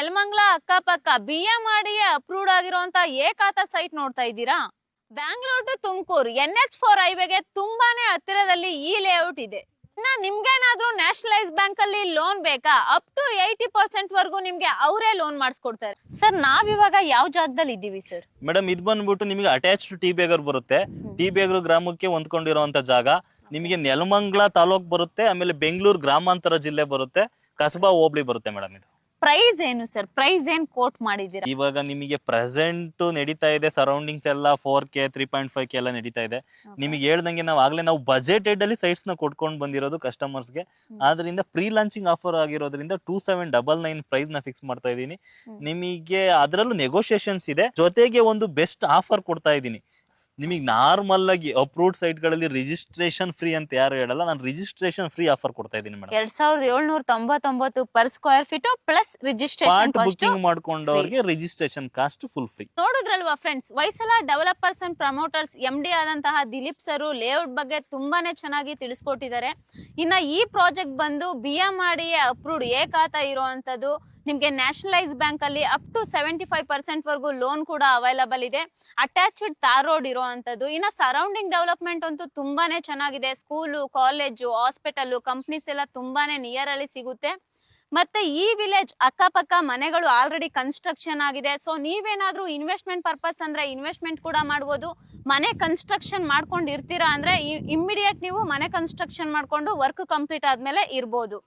ನೆಲಮಂಗಲ ಅಕ್ಕಪಕ್ಕ BMRDA approved ಆಗಿರುವಂತ ಏಕಾತ site ನೋಡ್ತಾ ಇದ್ದೀರಾ? ಬ್ಯಾಂಗ್ಳೂರ್ ಟು ತುಮಕೂರು NH4 ಹೈವೇಗೆ ತುಂಬಾನೇ ಹತ್ತಿರದಲ್ಲಿ ಈ ಲೇಔಟ್ ಇದೆ. ನಿಮ್ಗೇನಾದ್ರೂ ನ್ಯಾಷನಲೈಸ್ ಬ್ಯಾಂಕ್ ಅಲ್ಲಿ ಲೋನ್ ಬೇಕಾ? ಅಪ್ ಟು 80% ವರೆಗೂ ನಿಮ್ಗೆ ಅವರೇ ಲೋನ್ ಮಾಡಿಸ್ಕೊಡ್ತಾರೆ. ಸರ್ ನಾವಿವಾಗ ಯಾವ ಜಾಗದಲ್ಲಿ ಇದ್ದೀವಿ ಸರ್? ಮೇಡಮ್ ಇದು ಬಂದ್ಬಿಟ್ಟು ನಿಮಗೆ ಅಟ್ಯಾಚ್ಡ್ ಟಿ ಬೇಗರ್ ಬರುತ್ತೆ. ಟಿ ಬೇಗರ್ ಗ್ರಾಮಕ್ಕೆ ಹೊಂದ್ಕೊಂಡಿರುವಂತ ಜಾಗ. ನಿಮಗೆ ನೆಲಮಂಗಲ ತಾಲೂಕ್ ಬರುತ್ತೆ, ಆಮೇಲೆ ಬೆಂಗಳೂರು ಗ್ರಾಮಾಂತರ ಜಿಲ್ಲೆ ಬರುತ್ತೆ, ಕಸಬಾ ಹೋಬಳಿ ಬರುತ್ತೆ ಮೇಡಮ್. ಇದು ಪ್ರೈಸ್ ಏನು ಸರ್? ಪ್ರೈಸ್ ಏನ್ ಕೋಟ್ ಮಾಡಿದೀರಾ? ಇವಾಗ ನಿಮಗೆ ಪ್ರೆಸೆಂಟ್ ನಡೀತಾ ಇದೆ ಸರೌಂಡಿಂಗ್ಸ್ ಎಲ್ಲ 4K 3.5K ಎಲ್ಲ ನಡೀತಾ ಇದೆ. ನಿಮಗೆ ಹೇಳ್ದಂಗೆ ನಾವು ಬಜೆಟೆಡ್ ಅಲ್ಲಿ ಸೈಟ್ಸ್ ನ ಕೊಟ್ಕೊಂಡು ಬಂದಿರೋದು ಕಸ್ಟಮರ್ಸ್ಗೆ. ಆದ್ರಿಂದ ಪ್ರೀ ಲಾಂಚಿಂಗ್ ಆಫರ್ ಆಗಿರೋದ್ರಿಂದ 2799 ಪ್ರೈಸ್ ನ ಫಿಕ್ಸ್ ಮಾಡ್ತಾ ಇದೀನಿ. ನಿಮಗೆ ಅದರಲ್ಲೂ ನೆಗೋಷಿಯೇಷನ್ಸ್ ಇದೆ, ಜೊತೆಗೆ ಒಂದು ಬೆಸ್ಟ್ ಆಫರ್ ಕೊಡ್ತಾ ಇದೀನಿ. ನಿಮಗೆ ನಾರ್ಮಲ್ ಆಗಿ ಅಪ್ರೂವ್ಡ್ ಸೈಟ್ ಗಳಲ್ಲಿ ರಿಜಿಸ್ಟ್ರೇಷನ್ ಫ್ರೀ ಅಂತ ಯಾರು ಹೇಳಲ್ಲ, ನಾನು ರಿಜಿಸ್ಟ್ರೇಷನ್ ಫ್ರೀ ಆಫರ್ ಕೊಡ್ತಾ ಇದೀನಿ madam. 2799 per square feet plus registration booking ಮಾಡ್ಕೊಂಡವ್ರಿಗೆ ರಿಜಿಸ್ಟ್ರೇಷನ್ ಕಾಸ್ಟ್ ಫುಲ್ ಫ್ರೀ. ನೋಡಿದ್ರಲ್ವಾ ಫ್ರೆಂಡ್ಸ್, ವೈಸಲ ಡೆವಲಪರ್ಸ್ ಅಂಡ್ ಪ್ರಮೋಟರ್ಸ್ MD ಆದಂತಹ ದಿಲೀಪ್ ಸರ್ ಲೇಔಟ್ ಬಗ್ಗೆ ತುಂಬಾನೇ ಚೆನ್ನಾಗಿ ತಿಳಿಸ್ಕೊಟ್ಟಿದ್ದಾರೆ. ಇನ್ನ ಈ ಪ್ರಾಜೆಕ್ಟ್ ಬಂದು BMRDA ಅಪ್ರೂವ್ಡ್ ಏಕಾತ ಇರುವಂತದ್ದು. ನಿಮ್ಗೆ ನ್ಯಾಷನಲೈಸ್ ಬ್ಯಾಂಕ್ ಅಲ್ಲಿ ಅಪ್ ಟು 75% ವರೆಗೂ ಲೋನ್ ಕೂಡ ಅವೈಲಬಲ್ ಇದೆ. ಅಟ್ಯಾಚ್ಡ್ ತಾರ್ ರೋಡ್ ಇರುವಂತದ್ದು. ಇನ್ನ ಸರೌಂಡಿಂಗ್ ಡೆವಲಪ್ಮೆಂಟ್ ಅಂತೂ ತುಂಬಾನೇ ಚೆನ್ನಾಗಿದೆ. ಸ್ಕೂಲು, ಕಾಲೇಜು, ಹಾಸ್ಪಿಟಲ್, ಕಂಪ್ನೀಸ್ ಎಲ್ಲ ತುಂಬಾನೇ ನಿಯರ್ ಅಲ್ಲಿ ಸಿಗುತ್ತೆ. ಮತ್ತೆ ಈ ವಿಲೇಜ್ ಅಕ್ಕಪಕ್ಕ ಮನೆಗಳು ಆಲ್ರೆಡಿ ಕನ್ಸ್ಟ್ರಕ್ಷನ್ ಆಗಿದೆ. ಸೊ ನೀವೇನಾದ್ರೂ ಇನ್ವೆಸ್ಟ್ಮೆಂಟ್ ಪರ್ಪಸ್ ಅಂದ್ರೆ ಇನ್ವೆಸ್ಟ್ಮೆಂಟ್ ಕೂಡ ಮಾಡ್ಬೋದು. ಮನೆ ಕನ್ಸ್ಟ್ರಕ್ಷನ್ ಮಾಡ್ಕೊಂಡು ಇರ್ತೀರಾ ಅಂದ್ರೆ ಇಮ್ಮಿಡಿಯೇಟ್ ನೀವು ಮನೆ ಕನ್ಸ್ಟ್ರಕ್ಷನ್ ಮಾಡ್ಕೊಂಡು ವರ್ಕ್ ಕಂಪ್ಲೀಟ್ ಆದ್ಮೇಲೆ ಇರ್ಬೋದು.